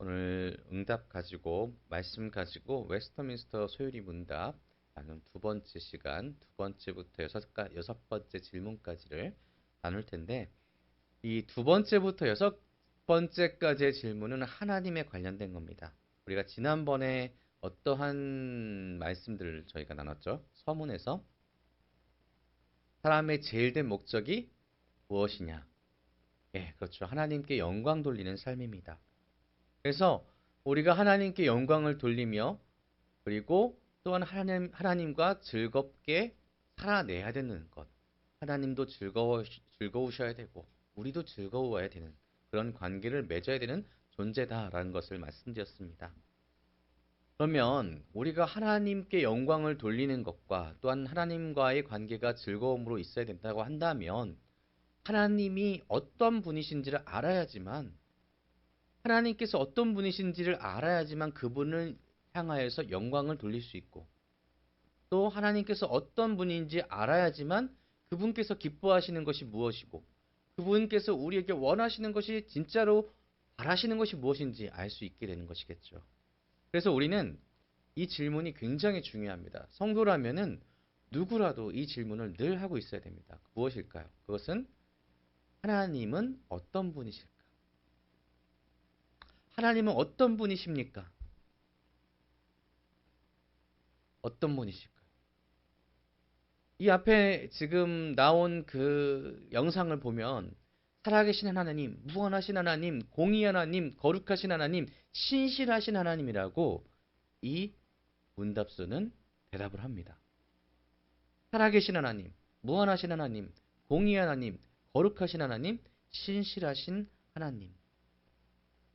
오늘 응답 가지고 말씀 가지고 웨스터민스터 소요리 문답 나눈 두 번째 시간 두 번째부터 여섯 번째 질문까지를 나눌 텐데 이 두 번째부터 여섯 번째까지의 질문은 하나님에 관련된 겁니다. 우리가 지난번에 어떠한 말씀들을 저희가 나눴죠? 서문에서 사람의 제일 된 목적이 무엇이냐? 예, 그렇죠. 하나님께 영광 돌리는 삶입니다. 그래서 우리가 하나님께 영광을 돌리며 그리고 또한 하나님과 즐겁게 살아내야 되는 것. 하나님도 즐거우셔야 되고 우리도 즐거워야 되는 그런 관계를 맺어야 되는 존재다라는 것을 말씀드렸습니다. 그러면 우리가 하나님께 영광을 돌리는 것과 또한 하나님과의 관계가 즐거움으로 있어야 된다고 한다면 하나님이 어떤 분이신지를 알아야지만 하나님께서 어떤 분이신지를 알아야지만 그분을 향하여서 영광을 돌릴 수 있고 또 하나님께서 어떤 분인지 알아야지만 그분께서 기뻐하시는 것이 무엇이고 그분께서 우리에게 원하시는 것이 진짜로 바라시는 것이 무엇인지 알 수 있게 되는 것이겠죠. 그래서 우리는 이 질문이 굉장히 중요합니다. 성도라면은 누구라도 이 질문을 늘 하고 있어야 됩니다. 무엇일까요? 그것은 하나님은 어떤 분이실까? 하나님은 어떤 분이십니까? 어떤 분이실까요? 이 앞에 지금 나온 그 영상을 보면 살아계신 하나님, 무한하신 하나님, 공의 하나님, 거룩하신 하나님, 신실하신 하나님이라고 이 문답서는 대답을 합니다. 살아계신 하나님, 무한하신 하나님, 공의 하나님, 거룩하신 하나님, 신실하신 하나님.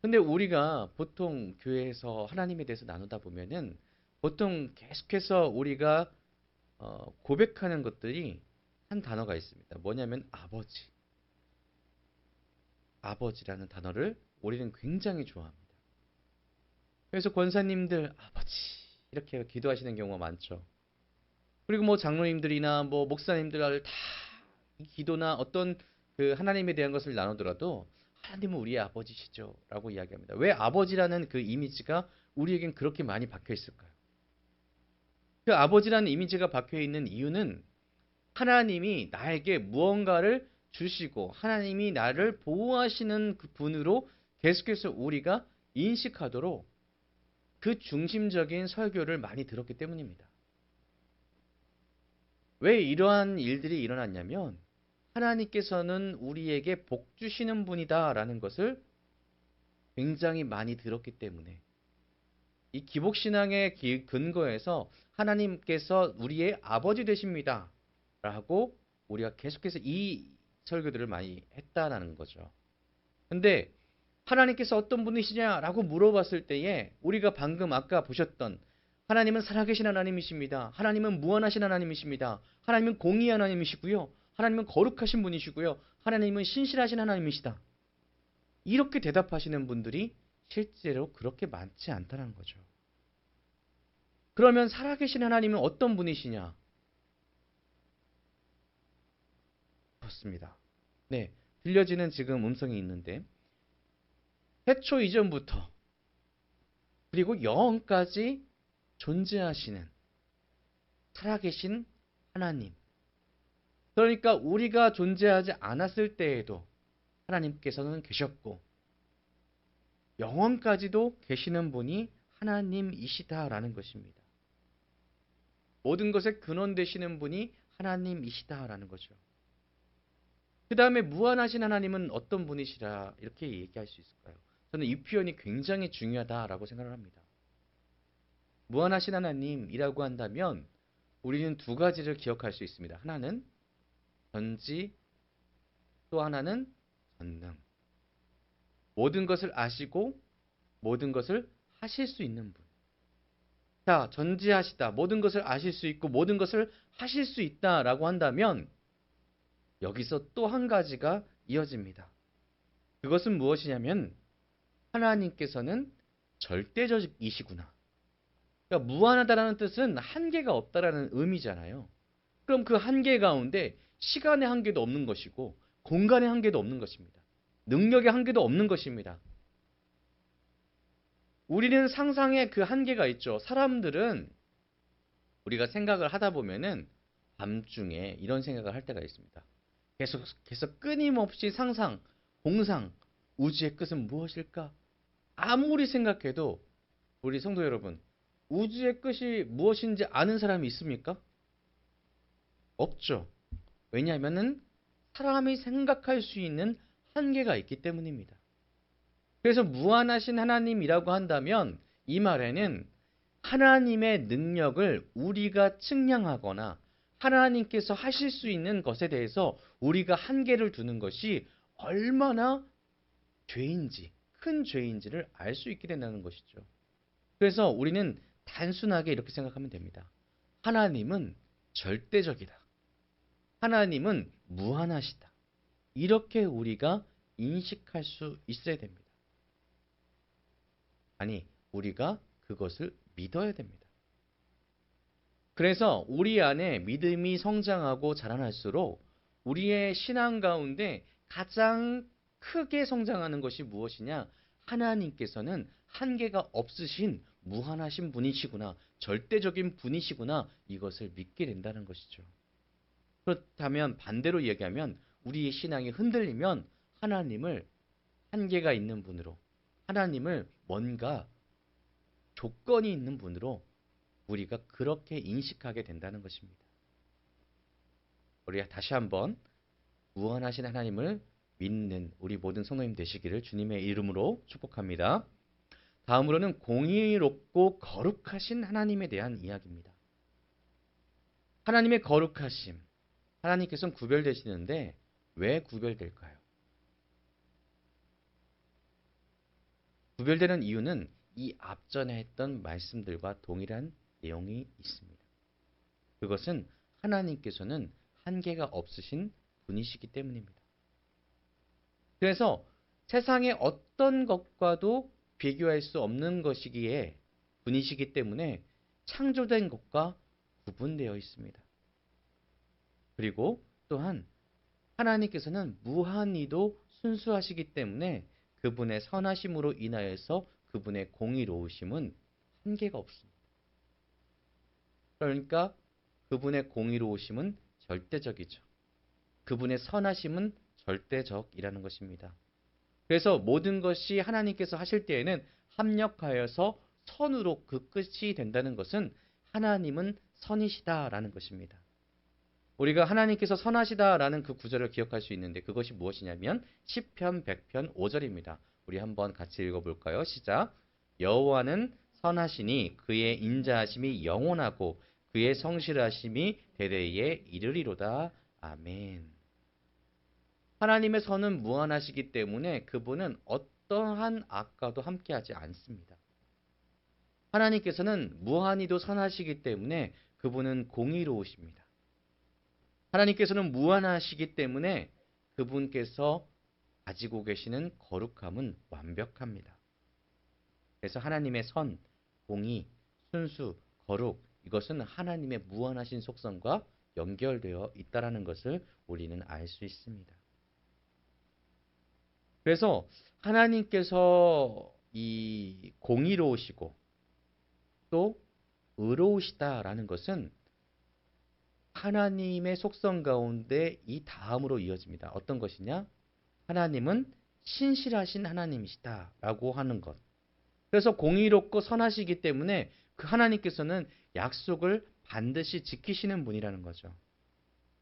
근데 우리가 보통 교회에서 하나님에 대해서 나누다 보면은 보통 계속해서 우리가 고백하는 것들이 한 단어가 있습니다. 뭐냐면 아버지. 아버지라는 단어를 우리는 굉장히 좋아합니다. 그래서 권사님들 아버지 이렇게 기도하시는 경우가 많죠. 그리고 뭐 장로님들이나 뭐 목사님들 다 이 기도나 어떤 그 하나님에 대한 것을 나누더라도 하나님은 우리의 아버지시죠 라고 이야기합니다. 왜 아버지라는 그 이미지가 우리에겐 그렇게 많이 박혀 있을까요? 그 아버지라는 이미지가 박혀 있는 이유는 하나님이 나에게 무언가를 주시고 하나님이 나를 보호하시는 그 분으로 계속해서 우리가 인식하도록 그 중심적인 설교를 많이 들었기 때문입니다. 왜 이러한 일들이 일어났냐면 하나님께서는 우리에게 복 주시는 분이다라는 것을 굉장히 많이 들었기 때문에 이 기복신앙의 근거에서 하나님께서 우리의 아버지 되십니다. 라고 우리가 계속해서 이 설교들을 많이 했다라는 거죠. 근데 하나님께서 어떤 분이시냐라고 물어봤을 때에 우리가 방금 아까 보셨던 하나님은 살아계신 하나님이십니다. 하나님은 무한하신 하나님이십니다. 하나님은 공의 하나님이시고요. 하나님은 거룩하신 분이시고요. 하나님은 신실하신 하나님이시다. 이렇게 대답하시는 분들이 실제로 그렇게 많지 않다는 거죠. 그러면 살아계신 하나님은 어떤 분이시냐? 그렇습니다. 네, 들려지는 지금 음성이 있는데 태초 이전부터 그리고 영원까지 존재하시는 살아계신 하나님. 그러니까 우리가 존재하지 않았을 때에도 하나님께서는 계셨고 영원까지도 계시는 분이 하나님이시다라는 것입니다. 모든 것의 근원 되시는 분이 하나님이시다라는 거죠. 그 다음에 무한하신 하나님은 어떤 분이시라 이렇게 얘기할 수 있을까요? 저는 이 표현이 굉장히 중요하다라고 생각을 합니다. 무한하신 하나님이라고 한다면 우리는 두 가지를 기억할 수 있습니다. 하나는 전지, 또 하나는 전능. 모든 것을 아시고 모든 것을 하실 수 있는 분. 자, 전지하시다. 모든 것을 아실 수 있고 모든 것을 하실 수 있다라고 한다면 여기서 또 한 가지가 이어집니다. 그것은 무엇이냐면 하나님께서는 절대적이시구나. 그러니까 무한하다라는 뜻은 한계가 없다라는 의미잖아요. 그럼 그 한계 가운데 시간의 한계도 없는 것이고 공간의 한계도 없는 것입니다. 능력의 한계도 없는 것입니다. 우리는 상상에 그 한계가 있죠. 사람들은 우리가 생각을 하다 보면은 밤중에 이런 생각을 할 때가 있습니다. 계속 끊임없이 상상, 공상, 우주의 끝은 무엇일까? 아무리 생각해도 우리 성도 여러분, 우주의 끝이 무엇인지 아는 사람이 있습니까? 없죠. 왜냐하면은 사람이 생각할 수 있는 한계가 있기 때문입니다. 그래서 무한하신 하나님이라고 한다면 이 말에는 하나님의 능력을 우리가 측량하거나 하나님께서 하실 수 있는 것에 대해서 우리가 한계를 두는 것이 얼마나 죄인지, 큰 죄인지를 알 수 있게 된다는 것이죠. 그래서 우리는 단순하게 이렇게 생각하면 됩니다. 하나님은 절대적이다. 하나님은 무한하시다. 이렇게 우리가 인식할 수 있어야 됩니다. 아니, 우리가 그것을 믿어야 됩니다. 그래서 우리 안에 믿음이 성장하고 자라날수록 우리의 신앙 가운데 가장 크게 성장하는 것이 무엇이냐? 하나님께서는 한계가 없으신 무한하신 분이시구나, 절대적인 분이시구나, 이것을 믿게 된다는 것이죠. 그렇다면 반대로 얘기하면 우리의 신앙이 흔들리면 하나님을 한계가 있는 분으로, 하나님을 뭔가 조건이 있는 분으로 우리가 그렇게 인식하게 된다는 것입니다. 우리가 다시 한번 무한하신 하나님을 믿는 우리 모든 성도님 되시기를 주님의 이름으로 축복합니다. 다음으로는 공의롭고 거룩하신 하나님에 대한 이야기입니다. 하나님의 거룩하심, 하나님께서는 구별되시는데 왜 구별될까요? 구별되는 이유는 이 앞전에 했던 말씀들과 동일한 내용이 있습니다. 그것은 하나님께서는 한계가 없으신 분이시기 때문입니다. 그래서 세상의 어떤 것과도 비교할 수 없는 것이기에 분이시기 때문에 창조된 것과 구분되어 있습니다. 그리고 또한 하나님께서는 무한히도 순수하시기 때문에 그분의 선하심으로 인하여서 그분의 공의로우심은 한계가 없습니다. 그러니까 그분의 공의로우심은 절대적이죠. 그분의 선하심은 절대적이라는 것입니다. 그래서 모든 것이 하나님께서 하실 때에는 합력하여서 선으로 그 끝이 된다는 것은 하나님은 선이시다라는 것입니다. 우리가 하나님께서 선하시다라는 그 구절을 기억할 수 있는데 그것이 무엇이냐면 시편 100편 5절입니다. 우리 한번 같이 읽어볼까요? 시작. 여호와는 선하시니 그의 인자하심이 영원하고 그의 성실하심이 대대에 이르리로다. 아멘. 하나님의 선은 무한하시기 때문에 그분은 어떠한 악과도 함께하지 않습니다. 하나님께서는 무한히도 선하시기 때문에 그분은 공의로우십니다. 하나님께서는 무한하시기 때문에 그분께서 가지고 계시는 거룩함은 완벽합니다. 그래서 하나님의 선, 공의, 순수, 거룩 이것은 하나님의 무한하신 속성과 연결되어 있다는 것을 우리는 알 수 있습니다. 그래서 하나님께서 이 공의로우시고 또 의로우시다라는 것은 하나님의 속성 가운데 이 다음으로 이어집니다. 어떤 것이냐? 하나님은 신실하신 하나님이시다라고 하는 것. 그래서 공의롭고 선하시기 때문에 그 하나님께서는 약속을 반드시 지키시는 분이라는 거죠.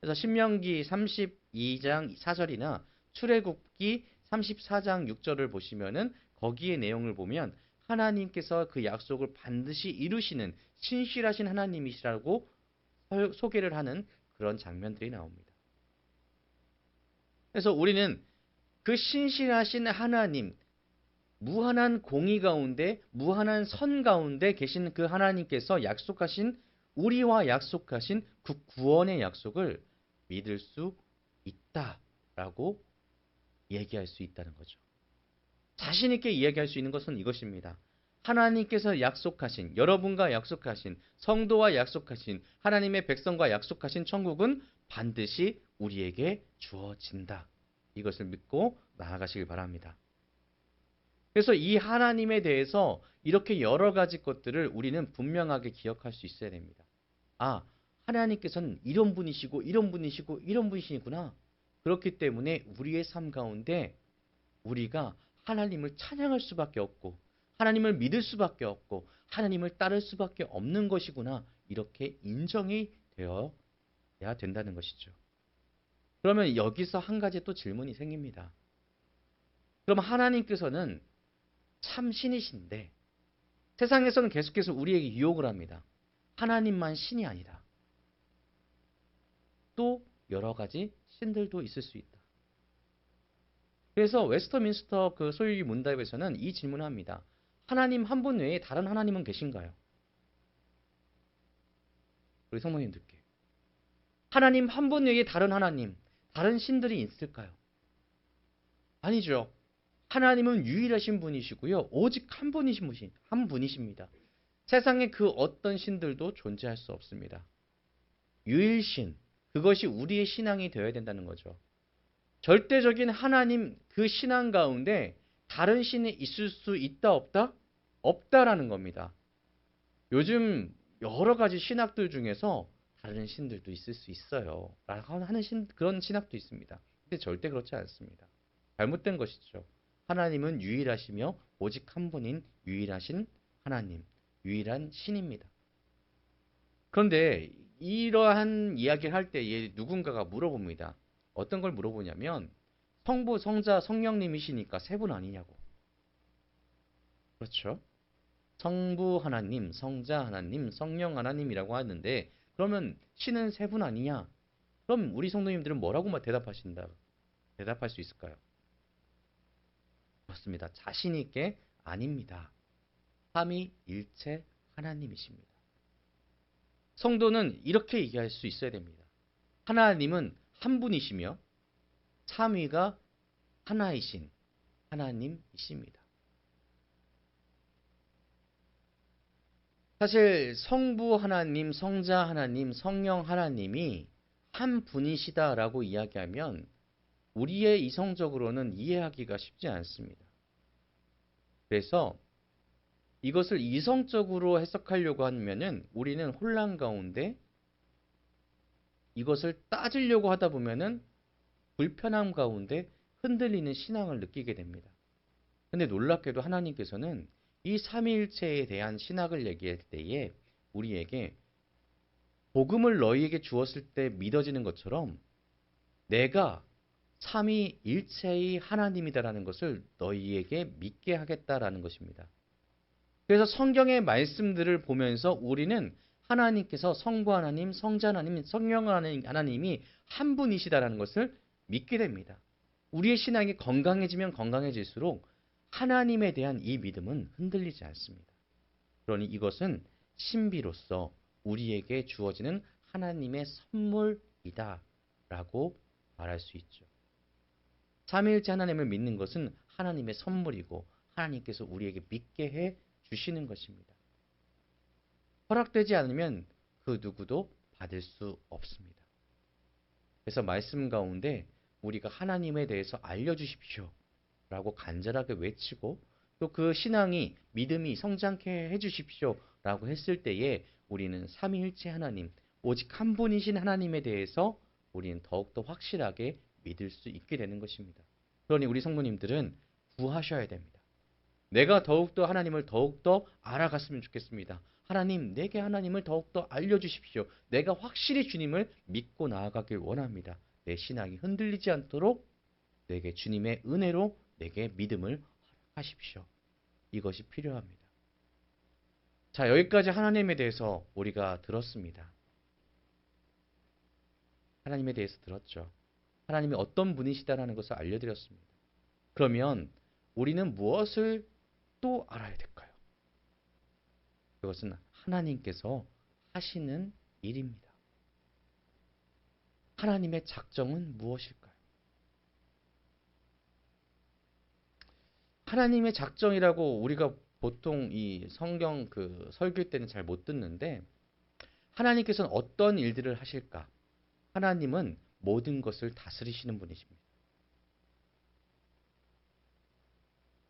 그래서 신명기 32장 4절이나 출애굽기 34장 6절을 보시면은 거기에 내용을 보면 하나님께서 그 약속을 반드시 이루시는 신실하신 하나님이시라고 소개를 하는 그런 장면들이 나옵니다. 그래서 우리는 그 신실하신 하나님, 무한한 공의 가운데, 무한한 선 가운데 계신 그 하나님께서 약속하신 우리와 약속하신 그 구원의 약속을 믿을 수 있다라고 얘기할 수 있다는 거죠. 자신 있게 이야기할 수 있는 것은 이것입니다. 하나님께서 약속하신, 여러분과 약속하신, 성도와 약속하신, 하나님의 백성과 약속하신 천국은 반드시 우리에게 주어진다. 이것을 믿고 나아가시길 바랍니다. 그래서 이 하나님에 대해서 이렇게 여러 가지 것들을 우리는 분명하게 기억할 수 있어야 됩니다. 아, 하나님께서는 이런 분이시고 이런 분이시고 이런 분이시구나. 그렇기 때문에 우리의 삶 가운데 우리가 하나님을 찬양할 수밖에 없고 하나님을 믿을 수밖에 없고 하나님을 따를 수밖에 없는 것이구나. 이렇게 인정이 되어야 된다는 것이죠. 그러면 여기서 한 가지 또 질문이 생깁니다. 그럼 하나님께서는 참 신이신데 세상에서는 계속해서 우리에게 유혹을 합니다. 하나님만 신이 아니다. 또 여러 가지 신들도 있을 수 있다. 그래서 웨스터민스터 그 소유리 문답에서는 이 질문을 합니다. 하나님 한 분 외에 다른 하나님은 계신가요? 우리 성모님들께. 하나님 한 분 외에 다른 하나님, 다른 신들이 있을까요? 아니죠. 하나님은 유일하신 분이시고요. 오직 한 분이십니다. 세상에 그 어떤 신들도 존재할 수 없습니다. 유일신, 그것이 우리의 신앙이 되어야 된다는 거죠. 절대적인 하나님 그 신앙 가운데 다른 신이 있을 수 있다 없다? 없다라는 겁니다. 요즘 여러 가지 신학들 중에서 다른 신들도 있을 수 있어요. 라고 하는 그런 신학도 있습니다. 근데 절대 그렇지 않습니다. 잘못된 것이죠. 하나님은 유일하시며 오직 한 분인 유일하신 하나님, 유일한 신입니다. 그런데 이러한 이야기를 할 때에 누군가가 물어봅니다. 어떤 걸 물어보냐면 성부, 성자, 성령님이시니까 세 분 아니냐고. 그렇죠? 성부 하나님, 성자 하나님, 성령 하나님이라고 하는데 그러면 신은 세 분 아니냐? 그럼 우리 성도님들은 뭐라고 대답할 수 있을까요? 그렇습니다. 자신 있게 아닙니다. 삼위일체 하나님이십니다. 성도는 이렇게 얘기할 수 있어야 됩니다. 하나님은 한 분이시며 삼위가 하나이신 하나님이십니다. 사실 성부 하나님, 성자 하나님, 성령 하나님이 한 분이시다라고 이야기하면 우리의 이성적으로는 이해하기가 쉽지 않습니다. 그래서 이것을 이성적으로 해석하려고 하면은 우리는 혼란 가운데 이것을 따지려고 하다 보면은 불편함 가운데 흔들리는 신앙을 느끼게 됩니다. 근데 놀랍게도 하나님께서는 이 삼위일체에 대한 신학을 얘기할 때에 우리에게 복음을 너희에게 주었을 때 믿어지는 것처럼 내가 삼위일체의 하나님이다라는 것을 너희에게 믿게 하겠다라는 것입니다. 그래서 성경의 말씀들을 보면서 우리는 하나님께서 성부 하나님, 성자 하나님, 성령 하나님이 한 분이시다라는 것을 믿게 됩니다. 우리의 신앙이 건강해지면 건강해질수록 하나님에 대한 이 믿음은 흔들리지 않습니다. 그러니 이것은 신비로서 우리에게 주어지는 하나님의 선물이다라고 말할 수 있죠. 삼위일체 하나님을 믿는 것은 하나님의 선물이고 하나님께서 우리에게 믿게 해 주시는 것입니다. 허락되지 않으면 그 누구도 받을 수 없습니다. 그래서 말씀 가운데 우리가 하나님에 대해서 알려주십시오 라고 간절하게 외치고 또 그 신앙이 믿음이 성장케 해주십시오 라고 했을 때에 우리는 삼위일체 하나님 오직 한 분이신 하나님에 대해서 우리는 더욱더 확실하게 믿을 수 있게 되는 것입니다. 그러니 우리 성도님들은 구하셔야 됩니다. 내가 더욱더 하나님을 더욱더 알아갔으면 좋겠습니다. 하나님, 내게 하나님을 더욱더 알려주십시오. 내가 확실히 주님을 믿고 나아가길 원합니다. 내 신앙이 흔들리지 않도록 내게 주님의 은혜로 내게 믿음을 허락하십시오. 이것이 필요합니다. 자, 여기까지 하나님에 대해서 우리가 들었습니다. 하나님에 대해서 들었죠. 하나님이 어떤 분이시다라는 것을 알려드렸습니다. 그러면 우리는 무엇을 또 알아야 될까요? 그것은 하나님께서 하시는 일입니다. 하나님의 작정은 무엇일까요? 하나님의 작정이라고 우리가 보통 이 성경 그 설교 때는 잘 못 듣는데 하나님께서는 어떤 일들을 하실까? 하나님은 모든 것을 다스리시는 분이십니다.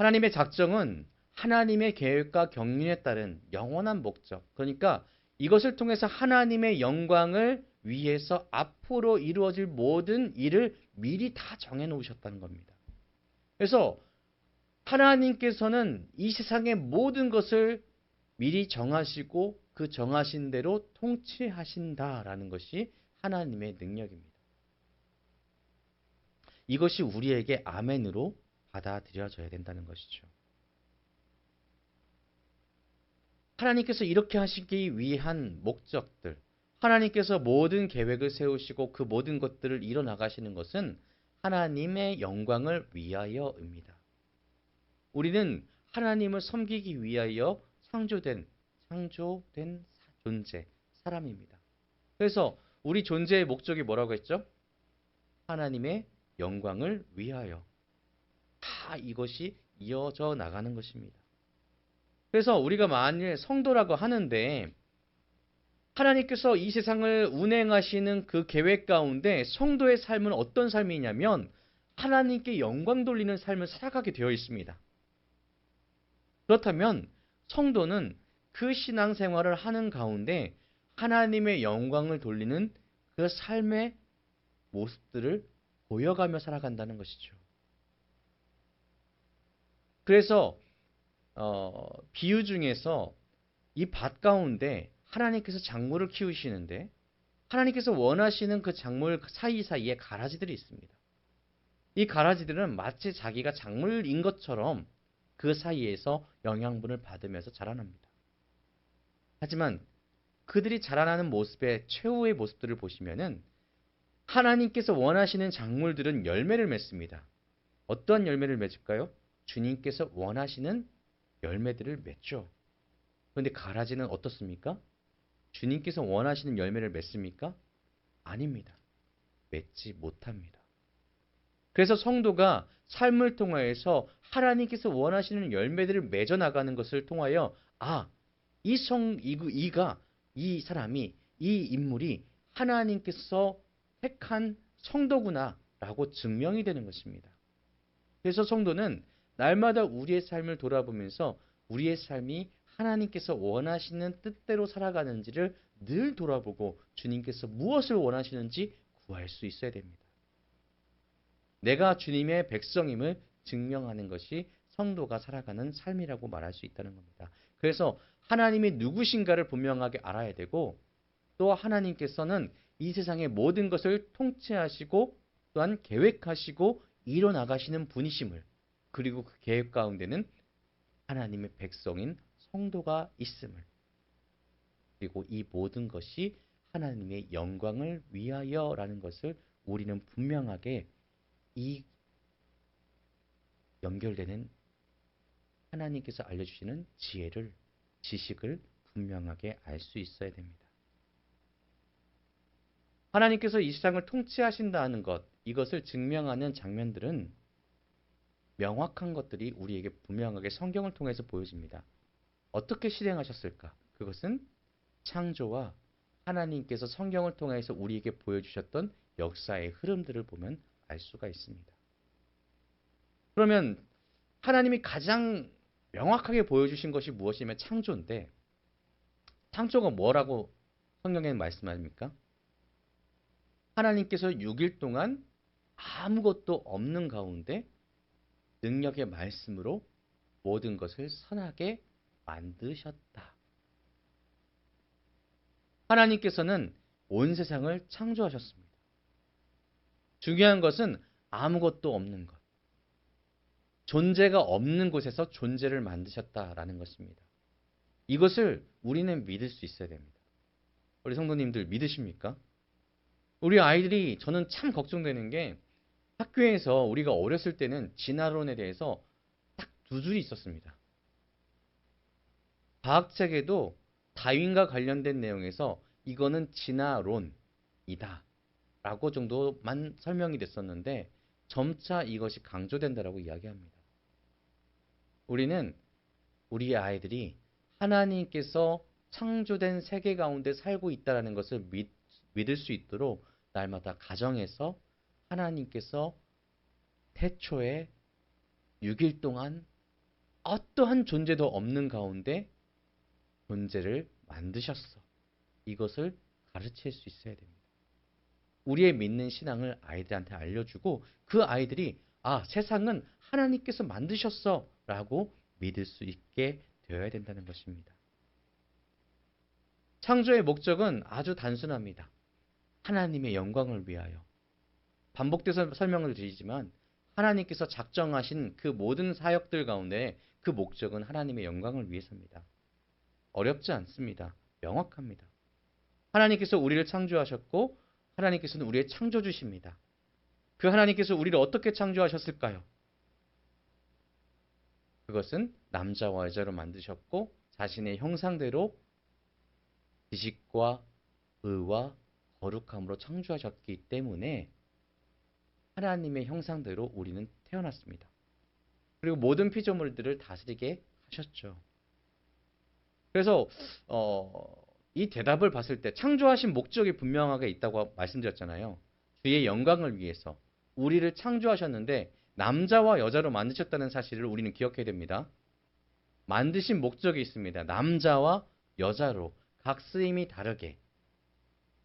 하나님의 작정은 하나님의 계획과 경륜에 따른 영원한 목적. 그러니까 이것을 통해서 하나님의 영광을 위해서 앞으로 이루어질 모든 일을 미리 다 정해 놓으셨다는 겁니다. 그래서 하나님께서는 이 세상의 모든 것을 미리 정하시고 그 정하신 대로 통치하신다라는 것이 하나님의 능력입니다. 이것이 우리에게 아멘으로 받아들여져야 된다는 것이죠. 하나님께서 이렇게 하시기 위한 목적들, 하나님께서 모든 계획을 세우시고 그 모든 것들을 이뤄나가시는 것은 하나님의 영광을 위하여입니다. 우리는 하나님을 섬기기 위하여 창조된 존재, 사람입니다. 그래서 우리 존재의 목적이 뭐라고 했죠? 하나님의 영광을 위하여. 다 이것이 이어져 나가는 것입니다. 그래서 우리가 만일 성도라고 하는데 하나님께서 이 세상을 운행하시는 그 계획 가운데 성도의 삶은 어떤 삶이냐면 하나님께 영광 돌리는 삶을 살아가게 되어 있습니다. 그렇다면 성도는 그 신앙생활을 하는 가운데 하나님의 영광을 돌리는 그 삶의 모습들을 보여가며 살아간다는 것이죠. 그래서 비유 중에서 이 밭 가운데 하나님께서 작물을 키우시는데 하나님께서 원하시는 그 작물 사이사이에 가라지들이 있습니다. 이 가라지들은 마치 자기가 작물인 것처럼 그 사이에서 영양분을 받으면서 자라납니다. 하지만 그들이 자라나는 모습의 최후의 모습들을 보시면은 하나님께서 원하시는 작물들은 열매를 맺습니다. 어떤 열매를 맺을까요? 주님께서 원하시는 열매들을 맺죠. 그런데 가라지는 어떻습니까? 주님께서 원하시는 열매를 맺습니까? 아닙니다. 맺지 못합니다. 그래서 성도가 삶을 통하여서 하나님께서 원하시는 열매들을 맺어 나가는 것을 통하여 이 사람이 이 인물이 하나님께서 택한 성도구나라고 증명이 되는 것입니다. 그래서 성도는 날마다 우리의 삶을 돌아보면서 우리의 삶이 하나님께서 원하시는 뜻대로 살아가는지를 늘 돌아보고 주님께서 무엇을 원하시는지 구할 수 있어야 됩니다. 내가 주님의 백성임을 증명하는 것이 성도가 살아가는 삶이라고 말할 수 있다는 겁니다. 그래서 하나님이 누구신가를 분명하게 알아야 되고 또 하나님께서는 이 세상의 모든 것을 통치하시고 또한 계획하시고 이뤄나가시는 분이심을 그리고 그 계획 가운데는 하나님의 백성인 성도가 있음을 그리고 이 모든 것이 하나님의 영광을 위하여라는 것을 우리는 분명하게 이 연결되는 하나님께서 알려주시는 지식을 분명하게 알 수 있어야 됩니다. 하나님께서 이 세상을 통치하신다는 것, 이것을 증명하는 장면들은 명확한 것들이 우리에게 분명하게 성경을 통해서 보여집니다. 어떻게 실행하셨을까? 그것은 창조와 하나님께서 성경을 통해서 우리에게 보여주셨던 역사의 흐름들을 보면 알 수가 있습니다. 그러면 하나님이 가장 명확하게 보여주신 것이 무엇이냐면 창조인데 창조가 뭐라고 성경에는 말씀합니까? 하나님께서 6일 동안 아무것도 없는 가운데 능력의 말씀으로 모든 것을 선하게 만드셨다. 하나님께서는 온 세상을 창조하셨습니다. 중요한 것은 아무것도 없는 것. 존재가 없는 곳에서 존재를 만드셨다라는 것입니다. 이것을 우리는 믿을 수 있어야 됩니다. 우리 성도님들 믿으십니까? 우리 아이들이 저는 참 걱정되는 게 학교에서 우리가 어렸을 때는 진화론에 대해서 딱 두 줄이 있었습니다. 과학책에도 다윈과 관련된 내용에서 이거는 진화론이다 라고 정도만 설명이 됐었는데 점차 이것이 강조된다라고 이야기합니다. 우리는 우리 아이들이 하나님께서 창조된 세계 가운데 살고 있다는 것을 믿을 수 있도록 날마다 가정에서 하나님께서 태초에 6일 동안 어떠한 존재도 없는 가운데 존재를 만드셨어. 이것을 가르칠 수 있어야 됩니다. 우리의 믿는 신앙을 아이들한테 알려주고 그 아이들이 세상은 하나님께서 만드셨어 라고 믿을 수 있게 되어야 된다는 것입니다. 창조의 목적은 아주 단순합니다. 하나님의 영광을 위하여. 반복돼서 설명을 드리지만 하나님께서 작정하신 그 모든 사역들 가운데 그 목적은 하나님의 영광을 위해서입니다. 어렵지 않습니다. 명확합니다. 하나님께서 우리를 창조하셨고 하나님께서는 우리의 창조주십니다. 그 하나님께서 우리를 어떻게 창조하셨을까요? 그것은 남자와 여자로 만드셨고 자신의 형상대로 지식과 의와 거룩함으로 창조하셨기 때문에 하나님의 형상대로 우리는 태어났습니다. 그리고 모든 피조물들을 다스리게 하셨죠. 그래서 이 대답을 봤을 때 창조하신 목적이 분명하게 있다고 말씀드렸잖아요. 주의 영광을 위해서 우리를 창조하셨는데 남자와 여자로 만드셨다는 사실을 우리는 기억해야 됩니다. 만드신 목적이 있습니다. 남자와 여자로 각 쓰임이 다르게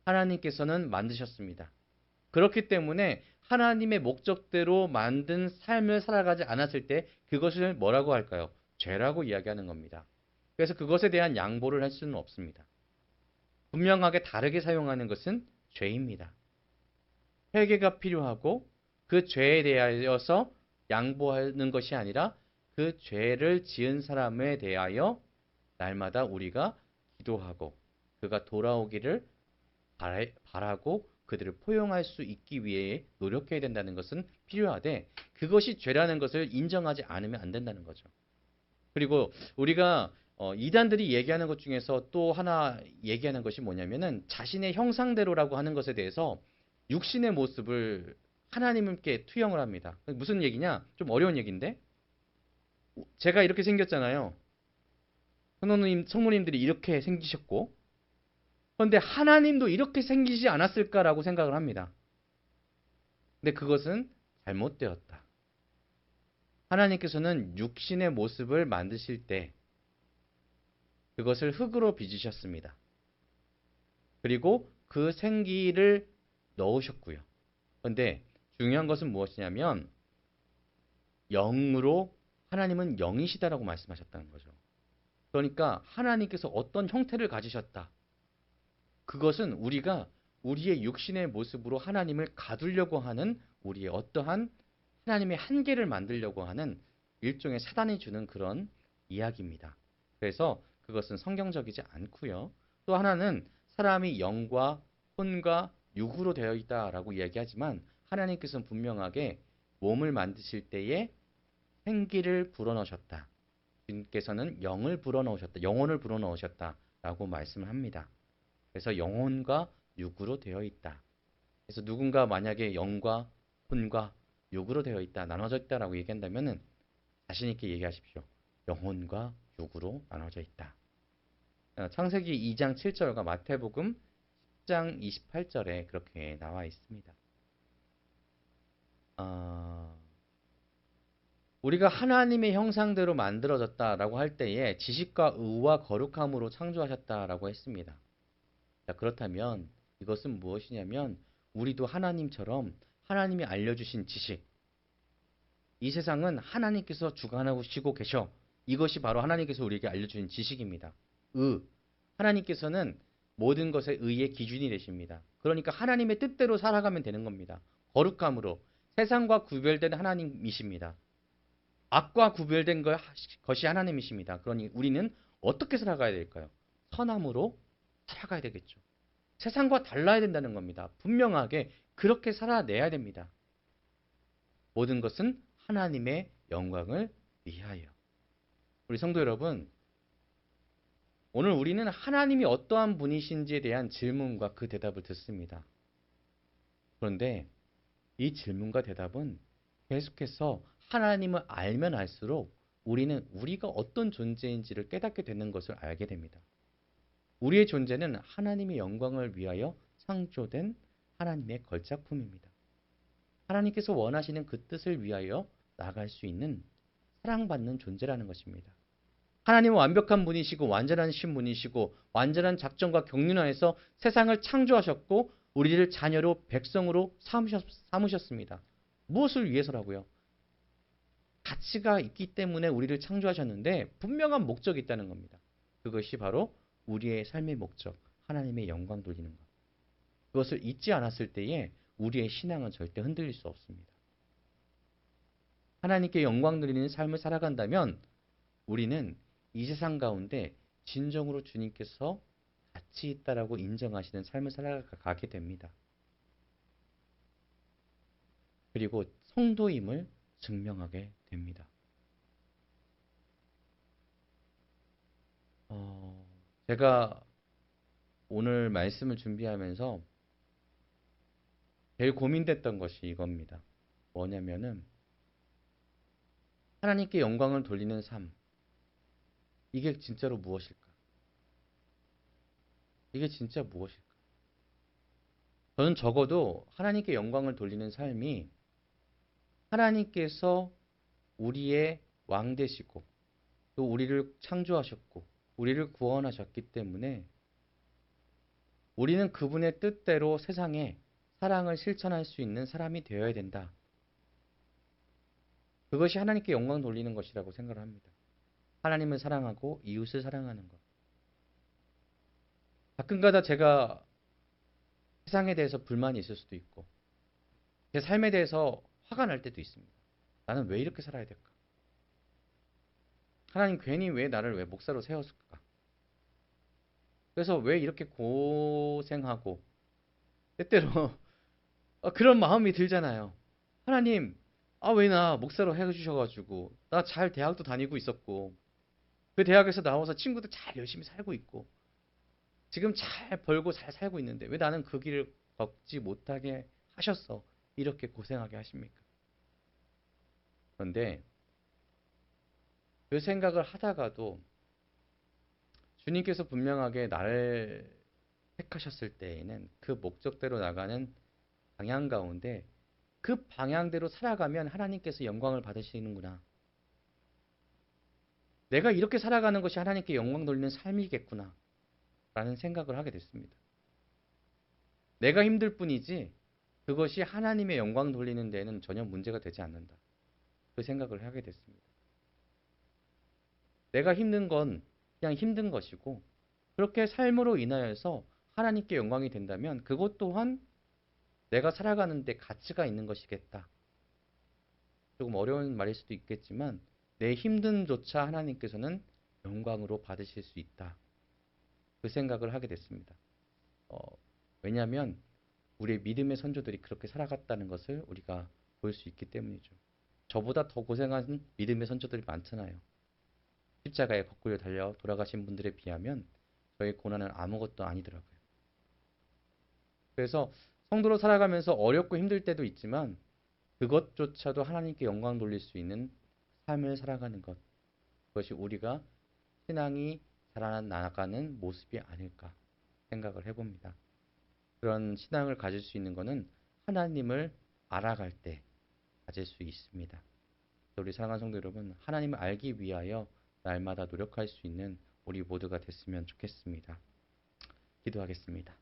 하나님께서는 만드셨습니다. 그렇기 때문에 하나님의 목적대로 만든 삶을 살아가지 않았을 때 그것을 뭐라고 할까요? 죄라고 이야기하는 겁니다. 그래서 그것에 대한 양보를 할 수는 없습니다. 분명하게 다르게 사용하는 것은 죄입니다. 회개가 필요하고 그 죄에 대하여서 양보하는 것이 아니라 그 죄를 지은 사람에 대하여 날마다 우리가 기도하고 그가 돌아오기를 바라고 그들을 포용할 수 있기 위해 노력해야 된다는 것은 필요하되 그것이 죄라는 것을 인정하지 않으면 안 된다는 거죠. 그리고 우리가 이단들이 얘기하는 것 중에서 또 하나 얘기하는 것이 뭐냐면은 자신의 형상대로라고 하는 것에 대해서 육신의 모습을 하나님께 투영을 합니다. 무슨 얘기냐? 좀 어려운 얘기인데 제가 이렇게 생겼잖아요. 성모님들이 이렇게 생기셨고 그런데 하나님도 이렇게 생기지 않았을까라고 생각을 합니다. 근데 그것은 잘못되었다. 하나님께서는 육신의 모습을 만드실 때 그것을 흙으로 빚으셨습니다. 그리고 그 생기를 넣으셨고요. 그런데 중요한 것은 무엇이냐면 영으로 하나님은 영이시다라고 말씀하셨다는 거죠. 그러니까 하나님께서 어떤 형태를 가지셨다. 그것은 우리가 우리의 육신의 모습으로 하나님을 가두려고 하는 우리의 어떠한 하나님의 한계를 만들려고 하는 일종의 사단이 주는 그런 이야기입니다. 그래서 그것은 성경적이지 않고요. 또 하나는 사람이 영과 혼과 육으로 되어 있다라고 이야기하지만 하나님께서는 분명하게 몸을 만드실 때에 생기를 불어넣으셨다. 주님께서는 영을 불어넣으셨다. 영혼을 불어넣으셨다라고 말씀을 합니다. 그래서 영혼과 육으로 되어 있다. 그래서 누군가 만약에 영과 혼과 육으로 되어 있다, 나눠져 있다라고 얘기한다면은 자신 있게 얘기하십시오. 영혼과 육으로 나눠져 있다. 창세기 2장 7절과 마태복음 10장 28절에 그렇게 나와 있습니다. 우리가 하나님의 형상대로 만들어졌다라고 할 때에 지식과 의와 거룩함으로 창조하셨다라고 했습니다. 자, 그렇다면 이것은 무엇이냐면 우리도 하나님처럼 하나님이 알려주신 지식, 이 세상은 하나님께서 주관하시고 계셔. 이것이 바로 하나님께서 우리에게 알려주신 지식입니다. 하나님께서는 모든 것의 의의 기준이 되십니다. 그러니까 하나님의 뜻대로 살아가면 되는 겁니다. 거룩함으로 세상과 구별된 하나님이십니다. 악과 구별된 것이 하나님이십니다. 그러니 우리는 어떻게 살아가야 될까요? 선함으로 살아가야 되겠죠. 세상과 달라야 된다는 겁니다. 분명하게 그렇게 살아내야 됩니다. 모든 것은 하나님의 영광을 위하여. 우리 성도 여러분, 오늘 우리는 하나님이 어떠한 분이신지에 대한 질문과 그 대답을 듣습니다. 그런데 이 질문과 대답은 계속해서 하나님을 알면 알수록 우리는 우리가 어떤 존재인지를 깨닫게 되는 것을 알게 됩니다. 우리의 존재는 하나님의 영광을 위하여 창조된 하나님의 걸작품입니다. 하나님께서 원하시는 그 뜻을 위하여 나갈 수 있는 사랑받는 존재라는 것입니다. 하나님은 완벽한 분이시고 완전한 신분이시고 완전한 작정과 경륜 안에서 세상을 창조하셨고 우리를 자녀로 백성으로 삼으셨습니다. 무엇을 위해서라고요? 가치가 있기 때문에 우리를 창조하셨는데 분명한 목적이 있다는 겁니다. 그것이 바로 우리의 삶의 목적, 하나님의 영광 돌리는 것. 그것을 잊지 않았을 때에 우리의 신앙은 절대 흔들릴 수 없습니다. 하나님께 영광 돌리는 삶을 살아간다면 우리는 이 세상 가운데 진정으로 주님께서 가치 있다라고 인정하시는 삶을 살아가게 됩니다. 그리고 성도임을 증명하게 됩니다. 제가 오늘 말씀을 준비하면서 제일 고민됐던 것이 이겁니다. 뭐냐면은 하나님께 영광을 돌리는 삶. 이게 진짜로 무엇일까? 이게 진짜 무엇일까? 저는 적어도 하나님께 영광을 돌리는 삶이 하나님께서 우리의 왕 되시고 또 우리를 창조하셨고 우리를 구원하셨기 때문에 우리는 그분의 뜻대로 세상에 사랑을 실천할 수 있는 사람이 되어야 된다. 그것이 하나님께 영광 돌리는 것이라고 생각을 합니다. 하나님을 사랑하고 이웃을 사랑하는 것. 가끔가다 제가 세상에 대해서 불만이 있을 수도 있고 제 삶에 대해서 화가 날 때도 있습니다. 나는 왜 이렇게 살아야 될까? 하나님 괜히 왜 나를 왜 목사로 세웠을까? 그래서 왜 이렇게 고생하고 때때로 그런 마음이 들잖아요. 하나님, 왜 나 목사로 해주셔가지고 나 잘 대학도 다니고 있었고 그 대학에서 나와서 친구들 잘 열심히 살고 있고 지금 잘 벌고 잘 살고 있는데 왜 나는 그 길을 걷지 못하게 하셨어? 이렇게 고생하게 하십니까? 그런데 그 생각을 하다가도 주님께서 분명하게 나를 택하셨을 때에는 그 목적대로 나가는 방향 가운데 그 방향대로 살아가면 하나님께서 영광을 받으시는구나. 내가 이렇게 살아가는 것이 하나님께 영광 돌리는 삶이겠구나. 라는 생각을 하게 됐습니다. 내가 힘들 뿐이지 그것이 하나님의 영광 돌리는 데에는 전혀 문제가 되지 않는다. 그 생각을 하게 됐습니다. 내가 힘든 건 그냥 힘든 것이고 그렇게 삶으로 인하여서 하나님께 영광이 된다면 그것 또한 내가 살아가는 데 가치가 있는 것이겠다. 조금 어려운 말일 수도 있겠지만 내 힘듦조차 하나님께서는 영광으로 받으실 수 있다. 그 생각을 하게 됐습니다. 왜냐하면 우리의 믿음의 선조들이 그렇게 살아갔다는 것을 우리가 볼 수 있기 때문이죠. 저보다 더 고생한 믿음의 선조들이 많잖아요. 십자가에 거꾸로 달려 돌아가신 분들에 비하면 저의 고난은 아무것도 아니더라고요. 그래서 성도로 살아가면서 어렵고 힘들 때도 있지만 그것조차도 하나님께 영광 돌릴 수 있는 삶을 살아가는 것. 그것이 우리가 신앙이 자라나가는 모습이 아닐까 생각을 해봅니다. 그런 신앙을 가질 수 있는 것은 하나님을 알아갈 때 가질 수 있습니다. 우리 사랑하는 성도 여러분, 하나님을 알기 위하여 날마다 노력할 수 있는 우리 모두가 됐으면 좋겠습니다. 기도하겠습니다.